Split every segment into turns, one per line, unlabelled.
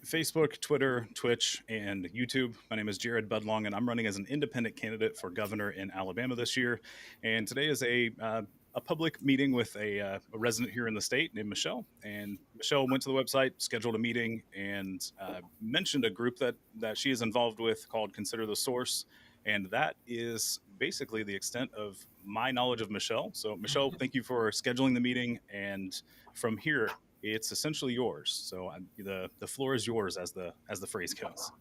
Facebook, Twitter, Twitch, and YouTube. My name is Jared Budlong, and I'm running as an independent candidate for governor in Alabama this year. And today is a public meeting with a resident here in the state named Michelle. And Michelle went to the website, scheduled a meeting, and mentioned a group that she is involved with called Consider the Source. And that is basically the extent of my knowledge of Michelle. So, Michelle, thank you for scheduling the meeting. And from here, it's essentially yours. So the floor is yours, as the phrase goes.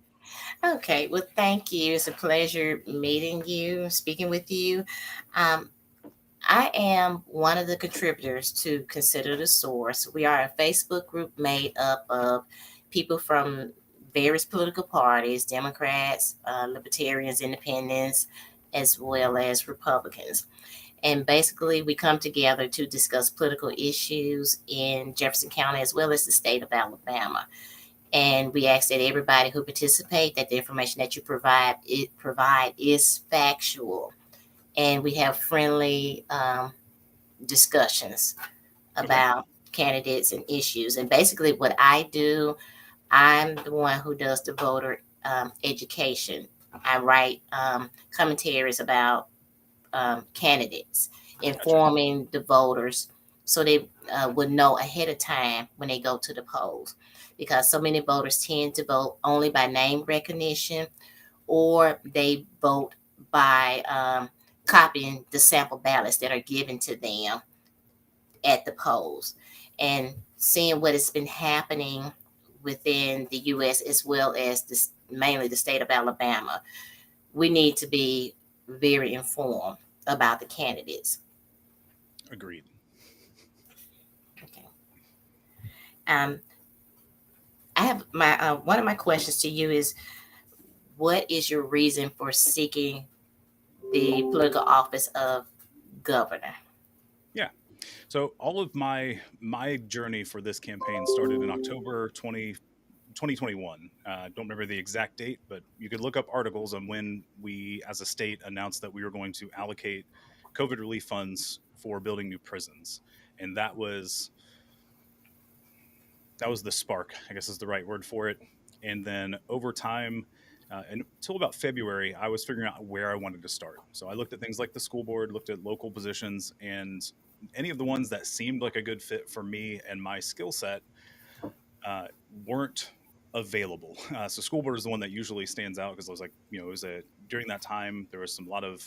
Okay, well, thank you. It's a pleasure meeting you, speaking with you. Um, I am one of the contributors to Consider the Source. We are a Facebook group made up of people from various political parties, Democrats, Libertarians, Independents, as well as Republicans. And basically, we come together to discuss political issues in Jefferson County as well as the state of Alabama. And we ask that everybody who participate that the information that you provide is factual, and we have friendly discussions
Okay.
about candidates and issues. And basically, what I do, I'm the one who does the voter education. I write commentaries about candidates,
Gotcha.
informing the voters so they would know ahead of time when they go to the polls. Because so many voters tend to vote only by name recognition, or they vote by copying the sample ballots that are given to them at the polls. And seeing what has been happening within the U.S. as well as mainly the state of Alabama, we need to be very informed about the candidates.
Agreed.
Okay. Um, I have my one of my questions to you is, what is your reason for seeking the political office of governor?
Yeah. So all of my journey for this campaign started in October 2021. Don't remember the exact date, but you could look up articles on when we, as a state, announced that we were going to allocate COVID relief funds for building new prisons, and that was the spark, I guess is the right word for it. And then over time, until about February, I was figuring out where I wanted to start. So I looked at things like the school board, looked at local positions, and any of the ones that seemed like a good fit for me and my skill set weren't available. So school board is the one that usually stands out because I was like, it was during that time there was a lot of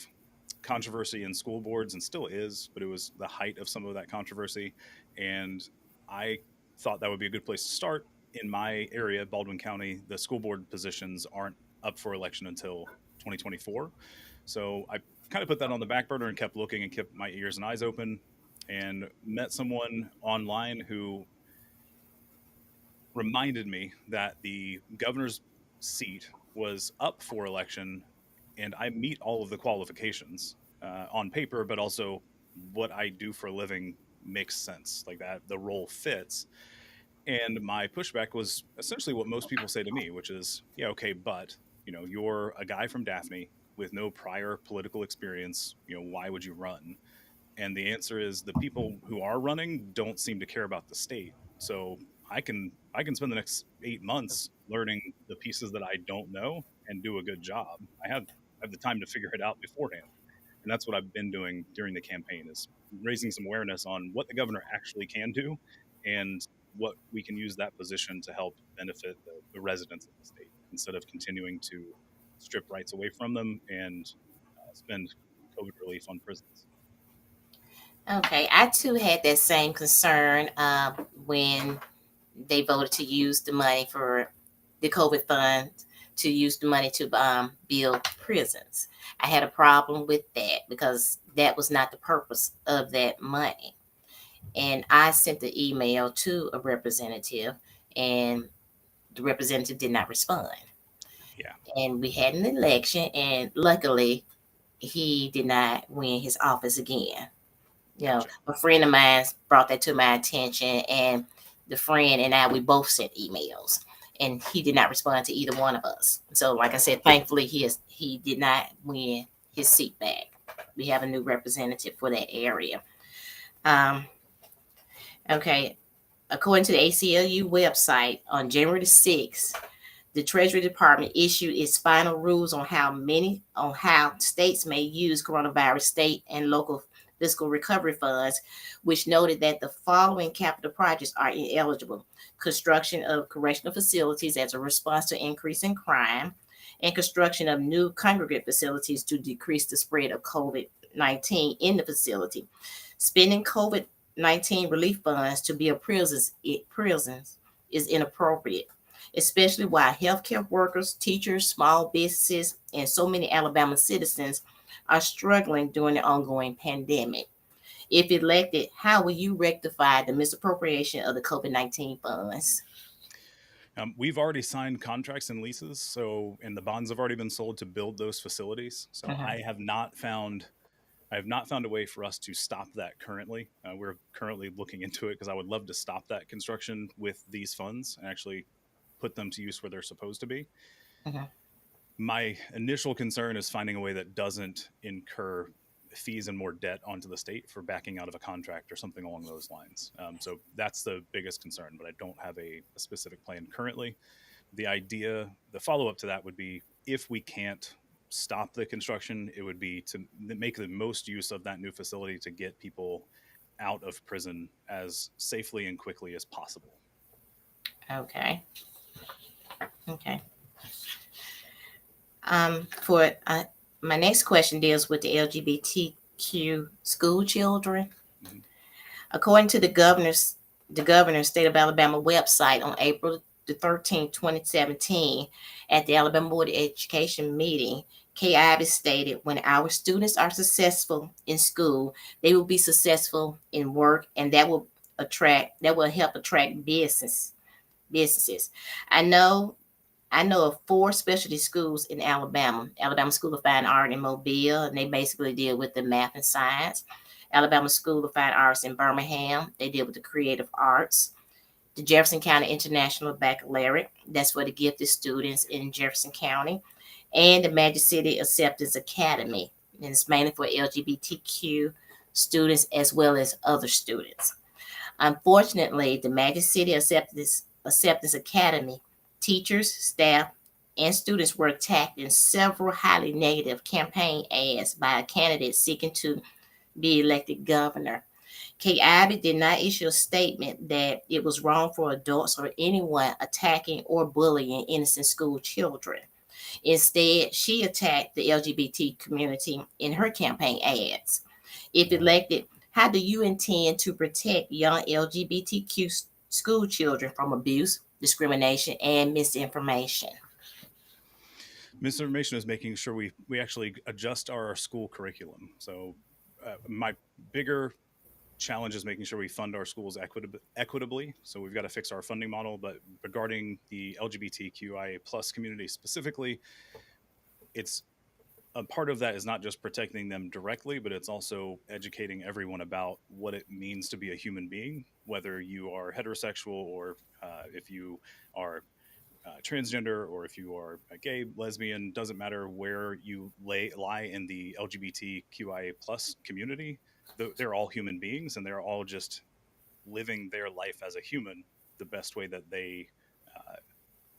controversy in school boards and still is, but it was the height of some of that controversy, and I thought that would be a good place to start. In my area, Baldwin County, the school board positions aren't up for election until 2024. So I kind of put that on the back burner and kept looking and kept my ears and eyes open, and met someone online who reminded me that the governor's seat was up for election, and I meet all of the qualifications on paper, but also what I do for a living makes sense. Like that, the role fits. And my pushback was essentially what most people say to me, which is, yeah, okay, but you're a guy from Daphne with no prior political experience. Why would you run? And the answer is the people who are running don't seem to care about the state. So I can spend the next 8 months learning the pieces that I don't know and do a good job. I have the time to figure it out beforehand. And that's what I've been doing during the campaign, is raising some awareness on what the governor actually can do and what we can use that position to help benefit the residents of the state instead of continuing to strip rights away from them and spend COVID relief on prisons.
Okay, I too had that same concern when they voted to use the money for the COVID fund to use the money to build prisons. I had a problem with that because that was not the purpose of that money. And I sent the email to a representative, and the representative did not respond.
Yeah,
And we had an election, and luckily, he did not win his office again.
gotcha.
A friend of mine brought that to my attention, and the friend and I, we both sent emails, and he did not respond to either one of us. So, like I said, thankfully, he did not win his seat back. We have a new representative for that area. Um, okay, According to the ACLU website, on January the 6th, the Treasury Department issued its final rules on how states may use coronavirus state and local fiscal recovery funds, which noted that the following capital projects are ineligible: construction of correctional facilities as a response to increase in crime, and construction of new congregate facilities to decrease the spread of COVID-19 in the facility. Spending COVID-19 relief funds to build prisons is inappropriate, especially while healthcare workers, teachers, small businesses, and so many Alabama citizens are struggling during the ongoing pandemic. If elected, how will you rectify the misappropriation of the COVID-19 funds?
We've already signed contracts and leases, so and the bonds have already been sold to build those facilities. So
Mhm.
I have not found a way for us to stop that currently. We're currently looking into it because I would love to stop that construction with these funds and actually put them to use where they're supposed to be.
Mhm.
My initial concern is finding a way that doesn't incur fees and more debt onto the state for backing out of a contract or something along those lines. So that's the biggest concern, but I don't have a specific plan currently. The follow up to that would be if we can't stop the construction, it would be to make the most use of that new facility to get people out of prison as safely and quickly as possible.
Okay. Okay. For My next question deals with the LGBTQ school children.
Mhm.
According to the governor's state of Alabama website on April the 13th, 2017, at the Alabama Board of Education meeting, Kay Ivey stated, when our students are successful in school, they will be successful in work, and that will help attract businesses. I know I know of four specialty schools in Alabama: Alabama School of Fine Art in Mobile, and they basically deal with the math and science. Alabama School of Fine Arts in Birmingham, they deal with the creative arts. The Jefferson County International Baccalaureate, that's for the gifted students in Jefferson County. And the Magic City Acceptance Academy, and it's mainly for LGBTQ students as well as other students. Unfortunately, the Magic City Acceptance Academy teachers, staff, and students were attacked in several highly negative campaign ads by a candidate seeking to be elected governor. Kay Ivey did not issue a statement that it was wrong for adults or anyone attacking or bullying innocent school children. Instead, she attacked the LGBT community in her campaign ads. If elected, how do you intend to protect young LGBTQ school children from abuse, discrimination, and misinformation?
Misinformation is making sure we actually adjust our school curriculum. So my bigger challenge is making sure we fund our schools equitably. So we've got to fix our funding model. But regarding the LGBTQIA plus community specifically, it's a part of that is not just protecting them directly, but it's also educating everyone about what it means to be a human being, whether you are heterosexual or if you are transgender or if you are a gay, lesbian, doesn't matter where you lie in the LGBTQIA plus community. They're all human beings and they're all just living their life as a human the best way that they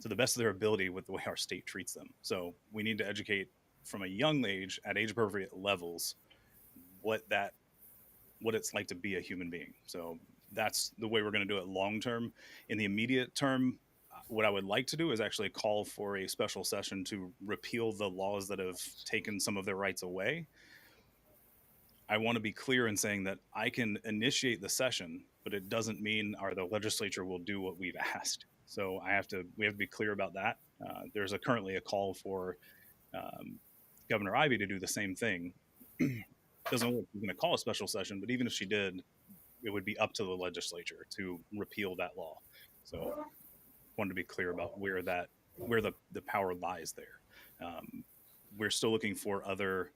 to the best of their ability with the way our state treats them. So we need to educate from a young age at age appropriate levels what that what it's like to be a human being. So that's the way we're going to do it long term. In the immediate term, what I would like to do is actually call for a special session to repeal the laws that have taken some of their rights away. I want to be clear in saying that I can initiate the session, but it doesn't mean the legislature will do what we've asked. So we have to be clear about that. There's currently a call for um, Governor Ivey to do the same thing. Doesn't look like she's going to call a special session, but even if she did, it would be up to the legislature to repeal that law. So wanted to be clear about where the power lies there. We're still looking for other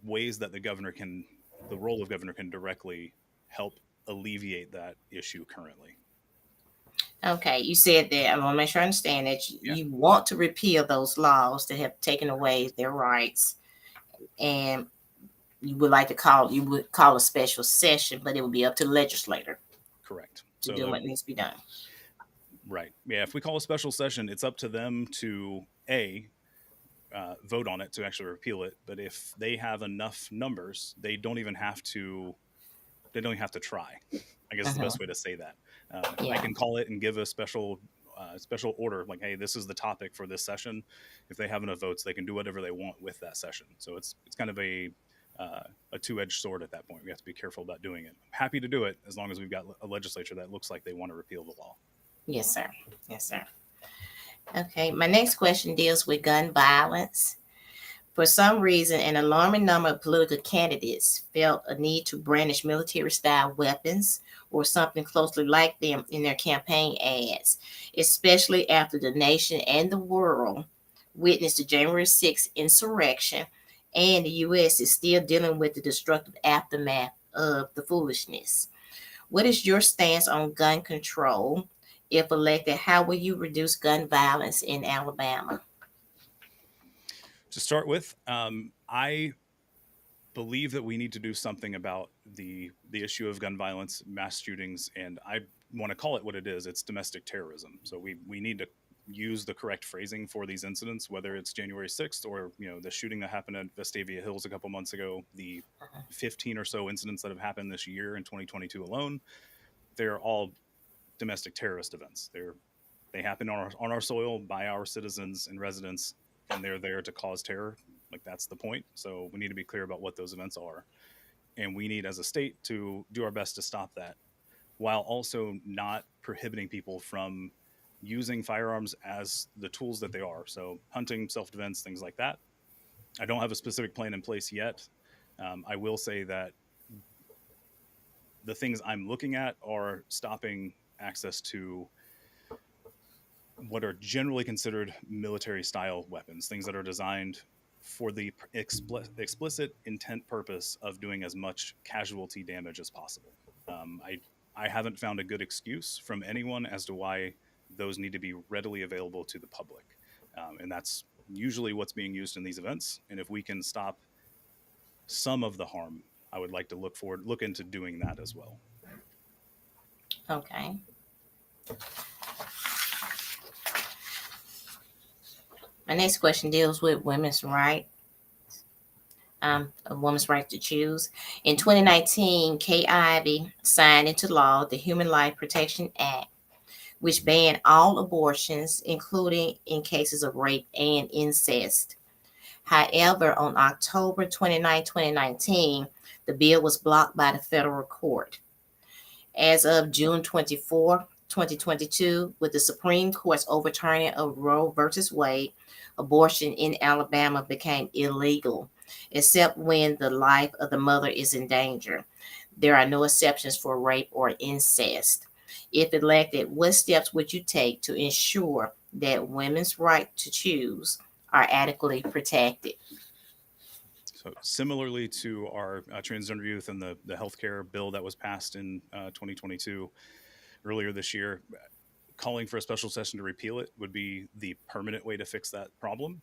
ways that the role of governor can directly help alleviate that issue currently.
Okay, you said that. I want to make sure I understand that
Yeah.
you want to repeal those laws that have taken away their rights. And you would call a special session, but it would be up to the legislator
Correct.
to
So
do what needs to be done.
right, yeah. If we call a special session, it's up to them to vote on it to actually repeal it. But if they have enough numbers, they don't even have to try. I guess is the
Uh-huh.
best way to say that. I
Yeah.
can call it and give a special order, like, hey, this is the topic for this session. If they have enough votes, they can do whatever they want with that session. So it's kind of a two-edged sword at that point. We have to be careful about doing it. I'm happy to do it as long as we've got a legislature that looks like they want to repeal the law.
Yes, sir. Yes, sir. Okay. My next question deals with gun violence. For some reason, an alarming number of political candidates felt a need to brandish military style weapons or something closely like them in their campaign ads, especially after the nation and the world witnessed the January 6th insurrection, and the U.S. is still dealing with the destructive aftermath of the foolishness. What is your stance on gun control? If elected, how will you reduce gun violence in Alabama?
To start with, I believe that we need to do something about the issue of gun violence, mass shootings, and I want to call it what it is. It's domestic terrorism. So we need to use the correct phrasing for these incidents, whether it's January 6th or the shooting that happened at Vestavia Hills a couple months ago, the 15 or so incidents that have happened this year in 2022 alone. They're all domestic terrorist events. They happen on our soil by our citizens and residents, and they're there to cause terror. Like, that's the point. So we need to be clear about what those events are, and we need, as a state, to do our best to stop that, while also not prohibiting people from using firearms as the tools that they are. So hunting, self-defense, things like that. I don't have a specific plan in place yet. I will say that the things I'm looking at are stopping access to what are generally considered military style weapons, things that are designed for the explicit intent purpose of doing as much casualty damage as possible. I haven't found a good excuse from anyone as to why those need to be readily available to the public, and that's usually what's being used in these events. And if we can stop some of the harm, I would like to look into doing that as well.
Okay. My next question deals with women's right, a woman's right to choose. In 2019, Kay Ivey signed into law the Human Life Protection Act, which banned all abortions, including in cases of rape and incest. However, on October 29, 2019, the bill was blocked by the federal court. As of June 24, 2022, with the Supreme Court's overturning of Roe versus Wade, abortion in Alabama became illegal, except when the life of the mother is in danger. There are no exceptions for rape or incest. If elected, what steps would you take to ensure that women's right to choose are adequately protected?
So similarly to our transgender youth and the healthcare bill that was passed in 2022 earlier this year, calling for a special session to repeal it would be the permanent way to fix that problem,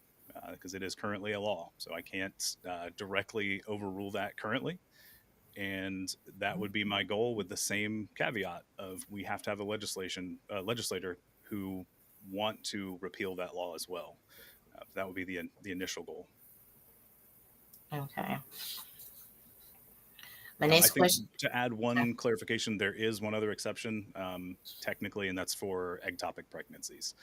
because it is currently a law. So I can't directly overrule that currently. And that would be my goal, with the same caveat of we have to have a legislator who want to repeal that law as well. That would be the initial goal.
Okay. My
I
next
think,
question.
to add one clarification, there is one other exception, technically, and that's for ectopic pregnancies.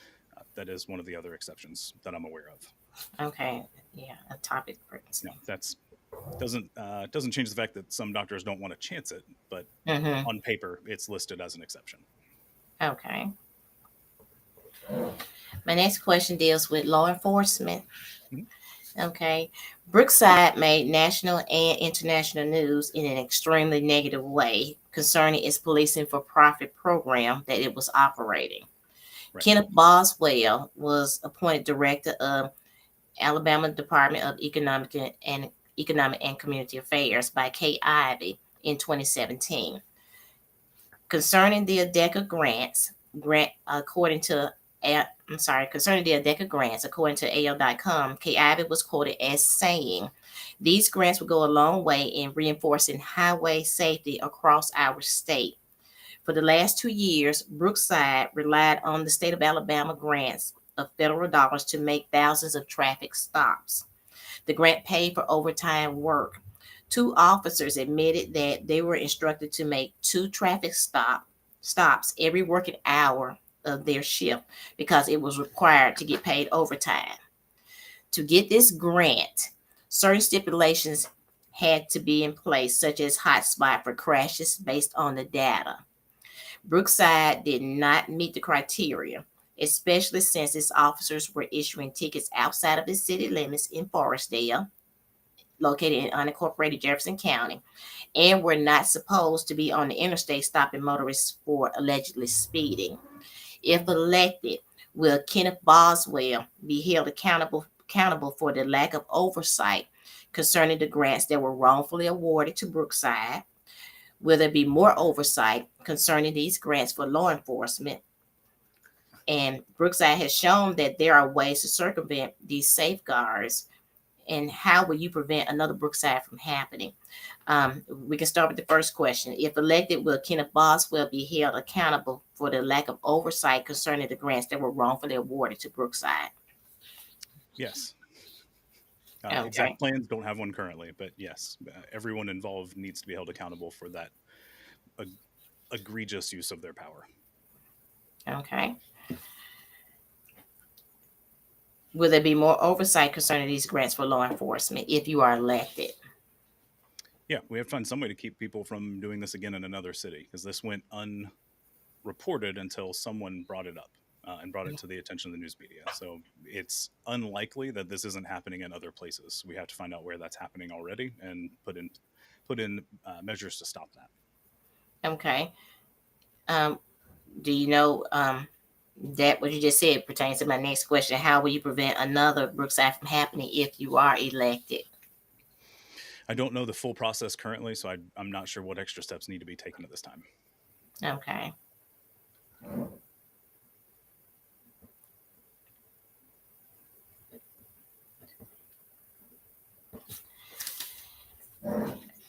That is one of the other exceptions that I'm aware of.
Okay. Yeah, a topic
No,
pregnancy.
that's doesn't change the fact that some doctors don't want to chance it, but
Mm-hmm.
on paper, it's listed as an exception.
Okay. My next question deals with law enforcement.
Mhm.
Okay. Brookside made national and international news in an extremely negative way concerning its policing for profit program that it was operating.
Right.
Kenneth Boswell was appointed director of Alabama Department of Economic and Community Affairs by Kay Ivey in 2017. Concerning the ADECA grants, according to concerning the ADECA grants, according to AL.com, Kay Ivey was quoted as saying, "These grants will go a long way in reinforcing highway safety across our state. For the last 2 years, Brookside relied on the state of Alabama grants of federal dollars to make thousands of traffic stops. The grant paid for overtime work. Two officers admitted that they were instructed to make two stops every working hour of their shift because it was required to get paid overtime. To get this grant, certain stipulations had to be in place, such as hotspot for crashes based on the data. Brookside did not meet the criteria, especially since its officers were issuing tickets outside of the city limits in Forestdale, located in unincorporated Jefferson County, and were not supposed to be on the interstate stopping motorists for allegedly speeding. If elected, will Kenneth Boswell be held accountable for the lack of oversight concerning the grants that were wrongfully awarded to Brookside? Will there be more oversight concerning these grants for law enforcement? And Brookside has shown that there are ways to circumvent these safeguards. And how will you prevent another Brookside from happening? We can start with the first question. If elected, will Kenneth Boswell be held accountable for the lack of oversight concerning the grants that were wrongfully awarded to Brookside?
Yes.
Okay.
Exact plans, don't have one currently, but yes, everyone involved needs to be held accountable for that eg- egregious use of their power.
Okay. Will there be more oversight concerning these grants for law enforcement if you are elected?
Yeah, we have to find some way to keep people from doing this again in another city because this went unreported until someone brought it up and brought it to the attention of the news media. So it's unlikely that this isn't happening in other places. We have to find out where that's happening already and put in measures to stop that.
Okay. Um, do you know that what you just said pertains to my next question? How will you prevent another Brookside from happening if you are elected?
I don't know the full process currently, so I'm not sure what extra steps need to be taken at this time.
Okay.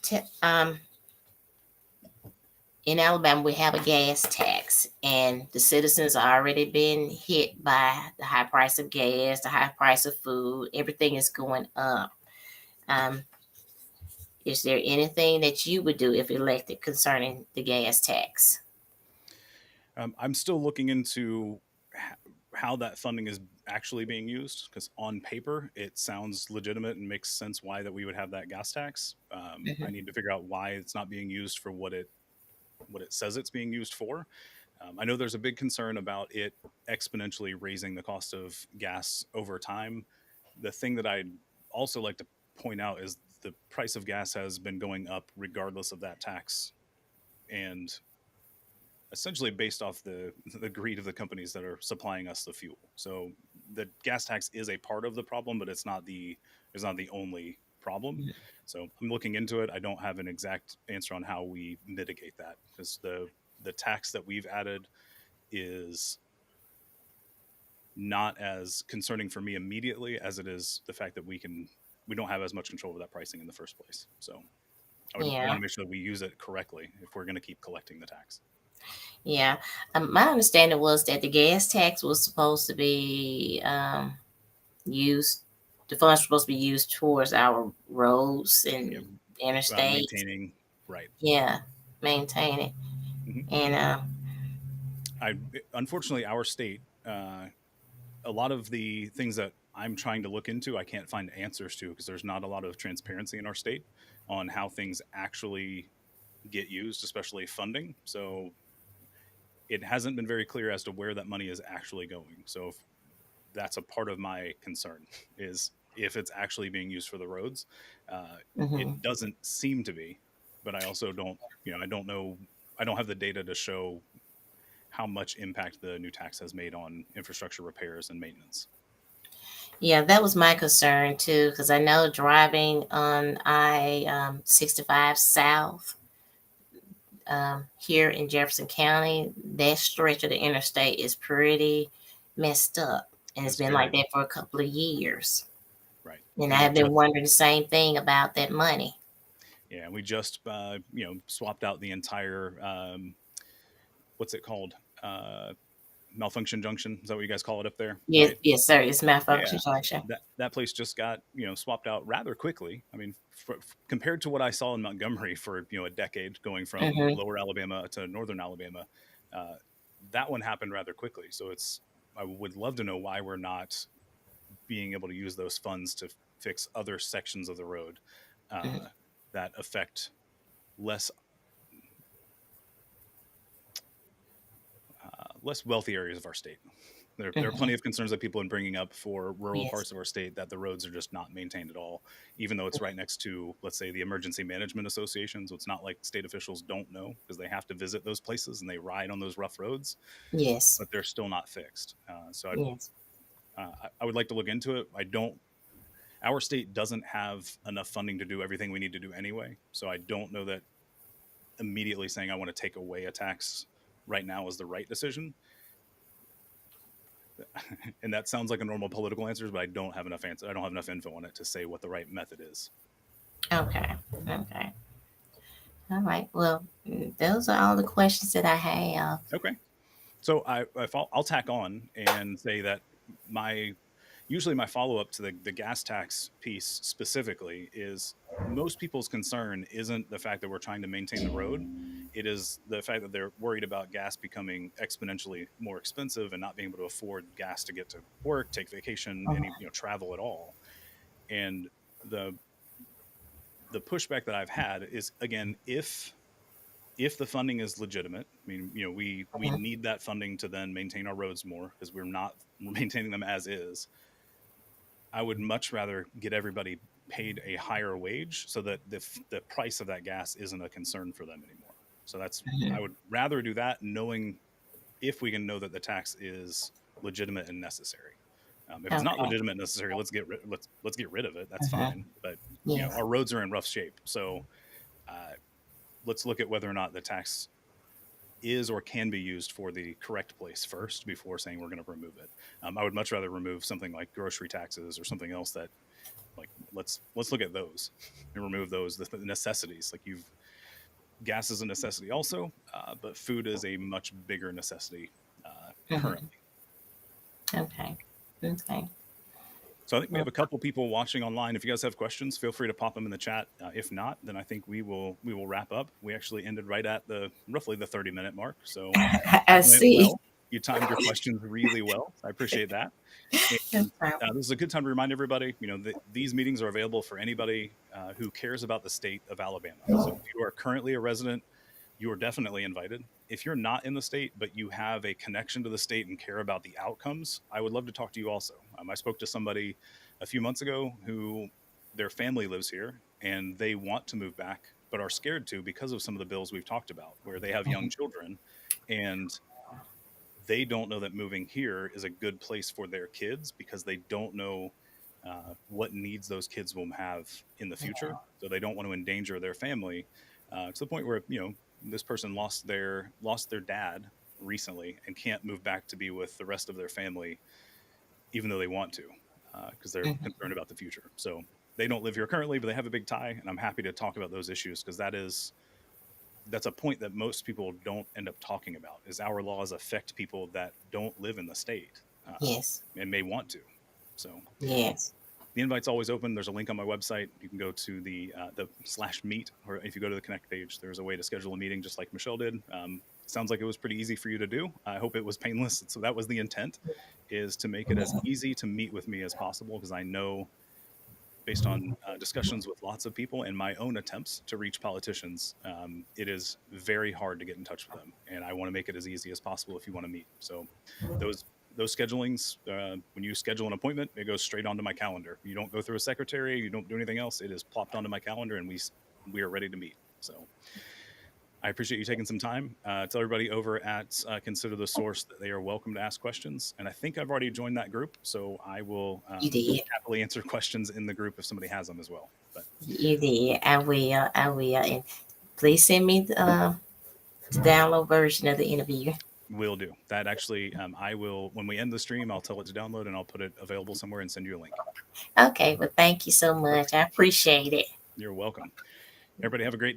Te- um, in Alabama, we have a gas tax, and the citizens are already been hit by the high price of gas, the high price of food. Everything is going up. Um, is there anything that you would do if elected concerning the gas tax?
I'm still looking into how that funding is actually being used because on paper it sounds legitimate and makes sense why that we would have that gas tax. I
Mhm.
need to figure out why it's not being used for what it says it's being used for. I know there's a big concern about it exponentially raising the cost of gas over time. The thing that I'd also like to point out is the price of gas has been going up regardless of that tax, and essentially based off the greed of the companies that are supplying us the fuel. So the gas tax is a part of the problem, but it's not the only problem. So I'm looking into it. I don't have an exact answer on how we mitigate that because the tax that we've added is not as concerning for me immediately as it is the fact that we don't have as much control over that pricing in the first place. So I want
Yeah,
to make sure that we use it correctly if we're going to keep collecting the tax.
yeah. My understanding was that the gas tax was supposed to be used. The funds were supposed to be used towards our roads
Yeah,
and interstates.
maintaining right.
Yeah, maintain it.
Hmm.
And
I unfortunately our state, a lot of the things that I'm trying to look into, I can't find answers to because there's not a lot of transparency in our state on how things actually get used, especially funding. So it hasn't been very clear as to where that money is actually going. So if that's a part of my concern is if it's actually being used for the roads. It
mhm.
doesn't seem to be, but I also don't, I don't know. I don't have the data to show how much impact the new tax has made on infrastructure repairs and maintenance.
Yeah, that was my concern too, because I know driving on I 65 South here in Jefferson County, that stretch of the interstate is pretty. messed up. And it's
It's
been like
very
that for a couple of years.
right.
And I
And we
have been
just
wondering the same thing about that money.
yeah, we just swapped out the entire what's it called? Uh, Malfunction junction. Is that what you guys call it up there?
Yes,
Right?
yes, sir. It's
Yeah.
malfunction junction.
That place just got swapped out rather quickly. I mean, compared to what I saw in Montgomery for a decade, going from
Mm-hmm.
Lower Alabama to Northern Alabama, uh, that one happened rather quickly. So I would love to know why we're not being able to use those funds to fix other sections of the road
Mm-hmm.
that affect less less wealthy areas of our state. There are
Mm-hmm.
plenty of concerns that people are bringing up for rural
Yes.
parts of our state that the roads are just not maintained at all, even though it's right next to, let's say, the emergency management association. So it's not like state officials don't know because they have to visit those places and they ride on those rough roads,
Yes.
but they're still not fixed.
Yes.
I would like to look into it. I don't. Our state doesn't have enough funding to do everything we need to do anyway. So I don't know that immediately saying I want to take away a tax right now is the right decision. And that sounds like a normal political answer, but I don't have enough answer. I don't have enough info on it to say what the right method is.
Okay. Okay. All right. Well, those are all the questions that I have.
Okay. So I'll tack on and say that my usually my follow up to the gas tax piece specifically is most people's concern isn't the fact that we're trying to maintain the road. It is the fact that they're worried about gas becoming exponentially more expensive and not being able to afford gas to get to work, take vacation, any travel at all. And the the pushback that I've had is again if the funding is legitimate. I mean, we
Mhm.
need that funding to then maintain our roads more because we're not maintaining them as is. I would much rather get everybody paid a higher wage so that the price of that gas isn't a concern for them anymore. So I
Mhm.
would rather do that knowing if we can know that the tax is legitimate and necessary. If it's not
Okay.
legitimate and necessary, let's get rid of it. That's
Mhm.
fine. But
Yes.
our roads are in rough shape, so uh, let's look at whether or not the tax is or can be used for the correct place first before saying we're going to remove it. I would much rather remove something like grocery taxes or something else that like let's look at those and remove those the necessities. Like you've gas is a necessity also, but food is a much bigger necessity
Mhm.
currently.
Okay. Okay.
So I think we have
Well,
a couple people watching online. If you guys have questions, feel free to pop them in the chat. If not, then I think we will wrap up. We actually ended right at the roughly the 30-minute mark, so
I
that went
see.
well. You timed your questions really well. I appreciate that. And this is a good time to remind everybody, these meetings are available for anybody who cares about the state of Alabama. So if you are currently a resident, you are definitely invited. If you're not in the state, but you have a connection to the state and care about the outcomes, I would love to talk to you also. I spoke to somebody a few months ago who their family lives here and they want to move back, but are scared to because of some of the bills we've talked about, where they have young
Mhm.
children and they don't know that moving here is a good place for their kids because they don't know what needs those kids will have in the future. So they don't want to endanger their family to the point where this person lost their dad recently and can't move back to be with the rest of their family, even though they want to, because they're
Mhm.
concerned about the future. So they don't live here currently, but they have a big tie, and I'm happy to talk about those issues because that's a point that most people don't end up talking about is our laws affect people that don't live in the state
Yes.
and may want to. So
Yes.
the invite's always open. There's a link on my website. You can go to the /meet, or if you go to the connect page, there's a way to schedule a meeting just like Michelle did. Sounds like it was pretty easy for you to do. I hope it was painless. So that was the intent, is to make it as easy to meet with me as possible because I know based on discussions with lots of people and my own attempts to reach politicians, it is very hard to get in touch with them. And I want to make it as easy as possible if you want to meet. So those those schedulings, when you schedule an appointment, it goes straight onto my calendar. You don't go through a secretary, you don't do anything else. It is plopped onto my calendar, and we are ready to meet. So I appreciate you taking some time. Tell everybody over at Consider the Source that they are welcome to ask questions. And I think I've already joined that group, so I will
You did.
happily answer questions in the group if somebody has them as well. But
You did. I will. I will. And please send me the download version of the interview.
Will do that. Actually, I will, when we end the stream, I'll tell it to download and I'll put it available somewhere and send you a link.
Okay, well, thank you so much.
Perfect.
I appreciate it.
You're welcome. Everybody have a great day.